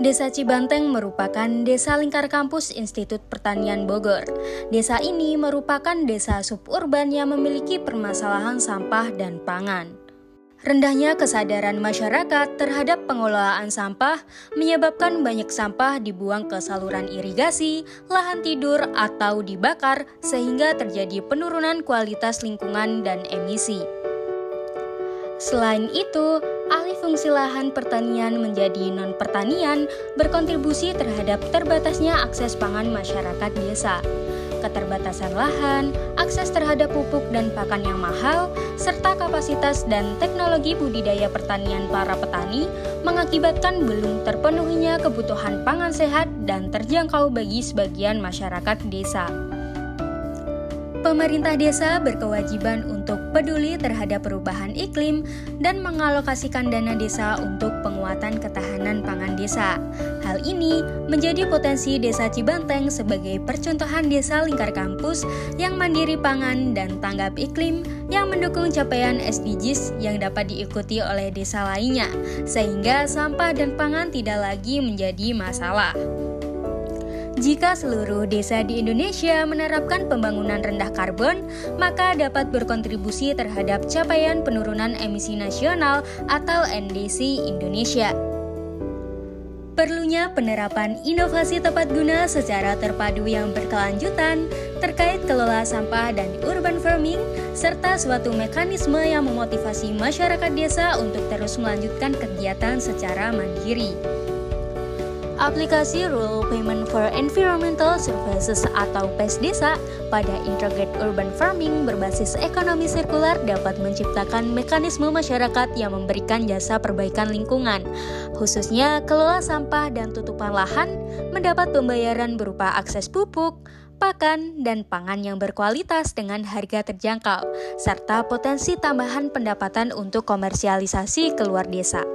Desa Cibanteng merupakan desa lingkar kampus Institut Pertanian Bogor. Desa ini merupakan desa suburban yang memiliki permasalahan sampah dan pangan. Rendahnya kesadaran masyarakat terhadap pengelolaan sampah menyebabkan banyak sampah dibuang ke saluran irigasi, lahan tidur, atau dibakar sehingga terjadi penurunan kualitas lingkungan dan emisi. Selain itu, alih fungsi lahan pertanian menjadi non-pertanian berkontribusi terhadap terbatasnya akses pangan masyarakat desa. Keterbatasan lahan, akses terhadap pupuk dan pakan yang mahal, serta kapasitas dan teknologi budidaya pertanian para petani mengakibatkan belum terpenuhinya kebutuhan pangan sehat dan terjangkau bagi sebagian masyarakat desa. Pemerintah desa berkewajiban untuk peduli terhadap perubahan iklim dan mengalokasikan dana desa untuk penguatan ketahanan pangan desa. Hal ini menjadi potensi Desa Cibanteng sebagai percontohan desa lingkar kampus yang mandiri pangan dan tanggap iklim yang mendukung capaian SDGs yang dapat diikuti oleh desa lainnya, sehingga sampah dan pangan tidak lagi menjadi masalah. Jika seluruh desa di Indonesia menerapkan pembangunan rendah karbon, maka dapat berkontribusi terhadap capaian penurunan emisi nasional atau NDC Indonesia. Perlunya penerapan inovasi tepat guna secara terpadu yang berkelanjutan terkait kelola sampah dan urban farming, serta suatu mekanisme yang memotivasi masyarakat desa untuk terus melanjutkan kegiatan secara mandiri. Aplikasi Rural Payment for Environmental Services atau PES Desa pada Integrated Urban Farming berbasis ekonomi sirkular dapat menciptakan mekanisme masyarakat yang memberikan jasa perbaikan lingkungan, khususnya kelola sampah dan tutupan lahan, mendapat pembayaran berupa akses pupuk, pakan, dan pangan yang berkualitas dengan harga terjangkau, serta potensi tambahan pendapatan untuk komersialisasi keluar desa.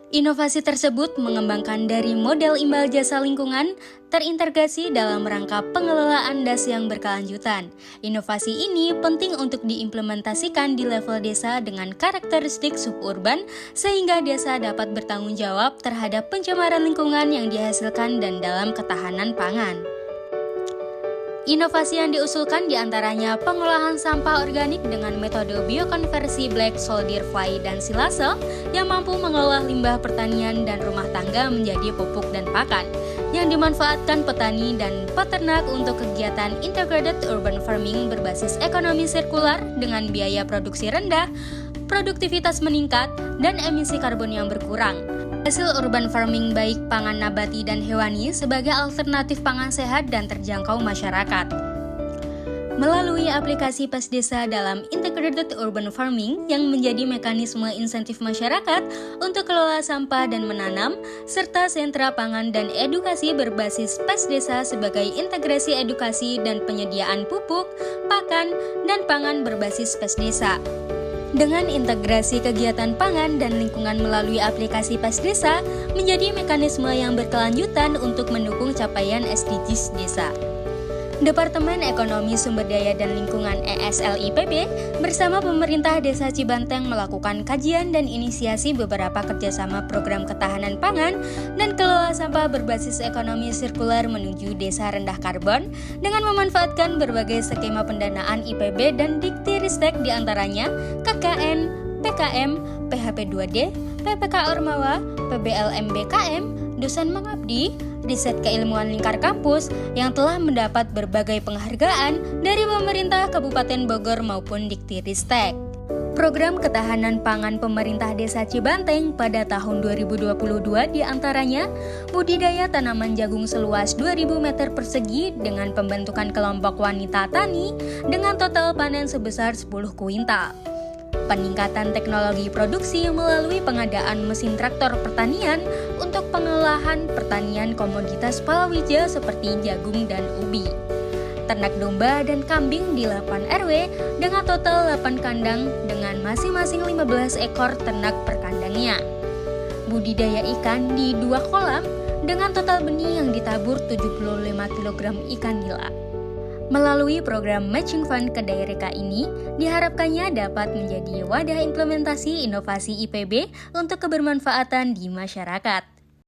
Inovasi tersebut mengembangkan dari model imbal jasa lingkungan terintegrasi dalam rangka pengelolaan DAS yang berkelanjutan. Inovasi ini penting untuk diimplementasikan di level desa dengan karakteristik suburban sehingga desa dapat bertanggung jawab terhadap pencemaran lingkungan yang dihasilkan dan dalam ketahanan pangan. Inovasi yang diusulkan diantaranya pengolahan sampah organik dengan metode biokonversi black soldier fly dan silase yang mampu mengolah limbah pertanian dan rumah tangga menjadi pupuk dan pakan, yang dimanfaatkan petani dan peternak untuk kegiatan integrated urban farming berbasis ekonomi sirkular dengan biaya produksi rendah, produktivitas meningkat, dan emisi karbon yang berkurang. Hasil urban farming baik pangan nabati dan hewani sebagai alternatif pangan sehat dan terjangkau masyarakat. Melalui aplikasi PES Desa dalam Integrated Urban Farming yang menjadi mekanisme insentif masyarakat untuk kelola sampah dan menanam, serta sentra pangan dan edukasi berbasis PES Desa sebagai integrasi edukasi dan penyediaan pupuk, pakan, dan pangan berbasis PES Desa. Dengan integrasi kegiatan pangan dan lingkungan melalui aplikasi PES Desa menjadi mekanisme yang berkelanjutan untuk mendukung capaian SDGs desa. Departemen Ekonomi Sumber Daya dan Lingkungan ESLIPB bersama pemerintah Desa Cibanteng melakukan kajian dan inisiasi beberapa kerjasama program ketahanan pangan dan kelola sampah berbasis ekonomi sirkular menuju desa rendah karbon dengan memanfaatkan berbagai skema pendanaan IPB dan Dikti-Ristek diantaranya KKN, PKM, PHP2D, PPK Ormawa, PBLM BKM, Dosen Mengabdi, Riset Keilmuan Lingkar Kampus yang telah mendapat berbagai penghargaan dari pemerintah Kabupaten Bogor maupun Dikti-Ristek. Program ketahanan pangan pemerintah Desa Cibanteng pada tahun 2022 diantaranya budidaya tanaman jagung seluas 2.000 meter persegi dengan pembentukan kelompok wanita tani dengan total panen sebesar 10 kuintal. Peningkatan teknologi produksi melalui pengadaan mesin traktor pertanian untuk pengolahan pertanian komoditas palawija seperti jagung dan ubi. Ternak domba dan kambing di 8 RW dengan total 8 kandang dengan masing-masing 15 ekor ternak per kandangnya. Budidaya ikan di 2 kolam dengan total benih yang ditabur 75 kg ikan nila. Melalui program Matching Fund Kedai Reka ini, diharapkannya dapat menjadi wadah implementasi inovasi IPB untuk kebermanfaatan di masyarakat.